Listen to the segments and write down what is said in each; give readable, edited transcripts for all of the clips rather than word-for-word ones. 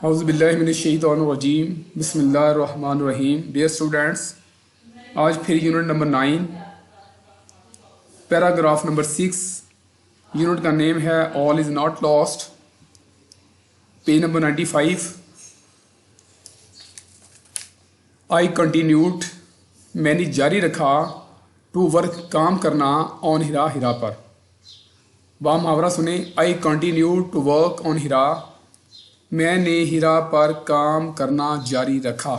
اعوذ باللہ من الشیطان الرجیم بسم اللہ الرحمن الرحیم. ڈیئر اسٹوڈینٹس، آج پھر unit number 9 paragraph number 6. Unit کا نیم ہے all is not lost. Page number 95. I continued, میں نے جاری رکھا، ٹو ورک، کام کرنا، آن ہرا، ہرا پر. با محاورہ سنیں. آئی کنٹینیوڈ ٹو ورک آن ہرا، میں نے ہیرا پر کام کرنا جاری رکھا.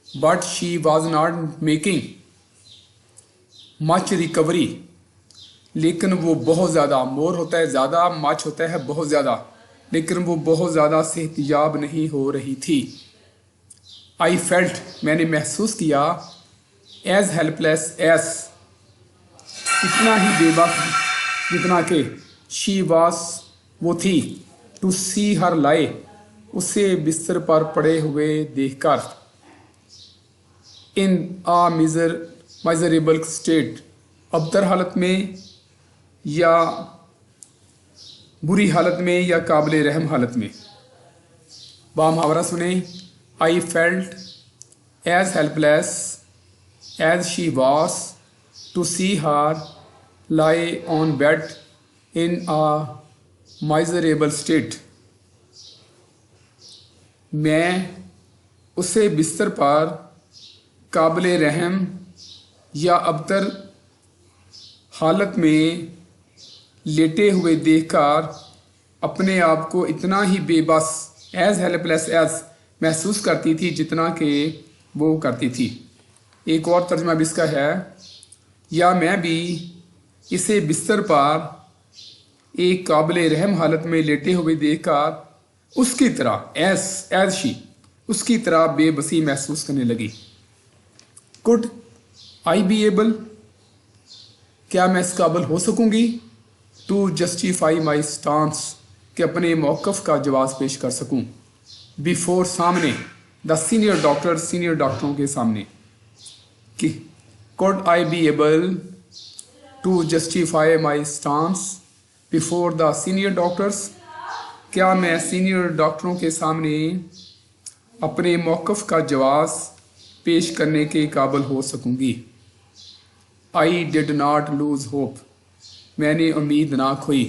But she was not making much recovery, لیکن وہ بہت زیادہ، مور ہوتا ہے زیادہ، مچ ہوتا ہے بہت زیادہ، لیکن وہ بہت زیادہ صحت یاب نہیں ہو رہی تھی. آئی فیلٹ، میں نے محسوس کیا، ایز ہیلپ لیس ایز، اتنا ہی بے بس جتنا کہ شی واز، وہ تھی، ٹو سی ہر لائے، اسے بستر پر پڑے ہوئے دیکھ کر. ان آ میزریبل اسٹیٹ، ابتر حالت میں یا بری حالت میں یا قابل رحم حالت میں. با محاورہ سنیں. I felt as helpless as she was to see her lie on bed in a miserable state. میں اسے بستر پر قابل رحم یا ابتر حالت میں لیٹے ہوئے دیکھ کر اپنے آپ کو اتنا ہی بے بس، ایز ہیلپ لیس ایز، محسوس کرتی تھی جتنا کہ وہ کرتی تھی. ایک اور ترجمہ بھی اس کا ہے، یا میں بھی اسے بستر پر ایک قابل رحم حالت میں لیٹے ہوئے دیکھ کر اس کی طرح، ایز شی، اس کی طرح بے بسی محسوس کرنے لگی. could I be able، کیا میں اس قابل ہو سکوں گی، to justify my stance، کہ اپنے موقف کا جواز پیش کر سکوں، before، سامنے، the senior doctor، سینئر ڈاکٹروں کے سامنے. کہ could I be able to justify my stance before the senior doctors، کیا میں سینئر ڈاکٹروں کے سامنے اپنے موقف کا جواز پیش کرنے کے قابل ہو سکوں گی. I did not lose hope، میں نے امید نہ کھوئی.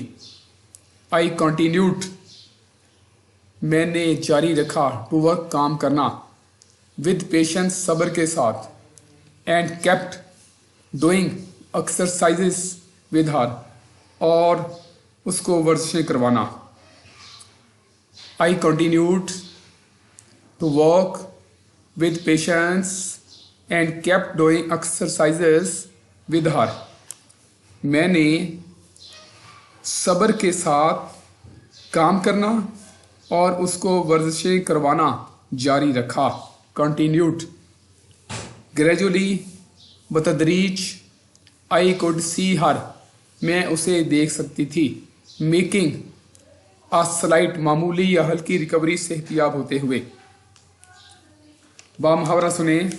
I continued، میں نے جاری رکھا، to work، کام کرنا، with patience، صبر کے ساتھ، and kept doing exercises with her، اور اس کو ورزشیں کروانا. I continued to work with patience and kept doing exercises with her، میں نے صبر کے ساتھ کام کرنا اور اس کو ورزشیں کروانا جاری رکھا. Continued. Gradually، بتدریج، I could see her، میں اسے دیکھ سکتی تھی. میکنگ a slight، معمولی یا ہلکی ریکوری، صحت یاب ہوتے ہوئے. با محاورہ سنیں.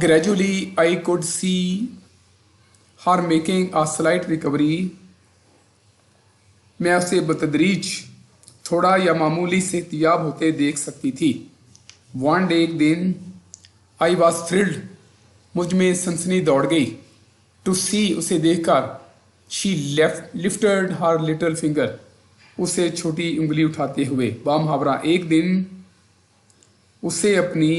Gradually I could see her making a slight recovery، میں اسے بتدریج تھوڑا یا معمولی صحت یاب ہوتے دیکھ سکتی تھی. One day، ایک دن، I was thrilled، مجھ میں سنسنی دوڑ گئی، to see، اسے دیکھ کر، she lifted her little finger، اسے چھوٹی انگلی اٹھاتے ہوئے. با محاورہ، ایک دن اسے اپنی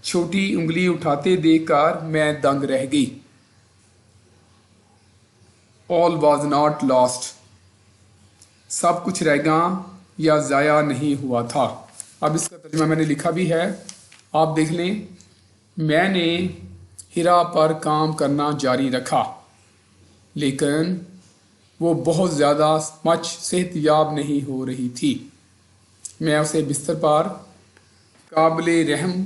چھوٹی انگلی اٹھاتے دیکھ کر میں دنگ رہ گئی. all was not lost، سب کچھ رہ گا یا ضائع نہیں ہوا تھا. اب اس کا ترجمہ میں نے لکھا بھی ہے، آپ دیکھ لیں. میں نے ہیرا پر کام کرنا جاری رکھا، لیکن وہ بہت زیادہ مچ صحت یاب نہیں ہو رہی تھی. میں اسے بستر پر قابل رحم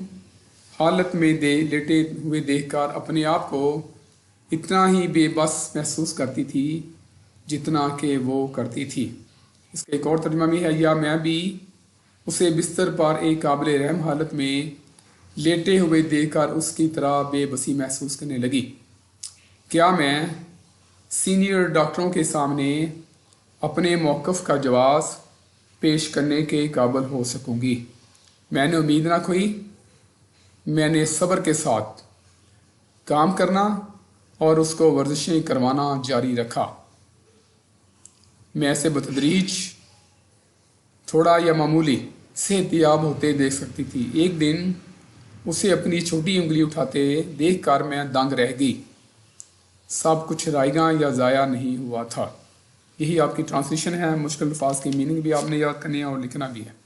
حالت میں لیٹے ہوئے دیکھ کر اپنے آپ کو اتنا ہی بے بس محسوس کرتی تھی جتنا کہ وہ کرتی تھی. اس کا ایک اور ترجمہ بھی ہے، یا میں بھی اسے بستر پر ایک قابل رحم حالت میں لیٹے ہوئے دیکھ کر اس کی طرح بے بسی محسوس کرنے لگی. کیا میں سینئر ڈاکٹروں کے سامنے اپنے موقف کا جواز پیش کرنے کے قابل ہو سکوں گی۔ میں نے امید نہ کھوئی، میں نے صبر کے ساتھ کام کرنا اور اس کو ورزشیں کروانا جاری رکھا۔ میں اسے بتدریج تھوڑا یا معمولی صحت یاب ہوتے دیکھ سکتی تھی۔ ایک دن اسے اپنی چھوٹی انگلی اٹھاتے دیکھ کر میں دنگ رہ گئی۔ سب کچھ رائیگاں یا ضائع نہیں ہوا تھا۔ یہی آپ کی ٹرانسلیشن ہے۔ مشکل الفاظ کی میننگ بھی آپ نے یاد کرنی ہے اور لکھنا بھی ہے۔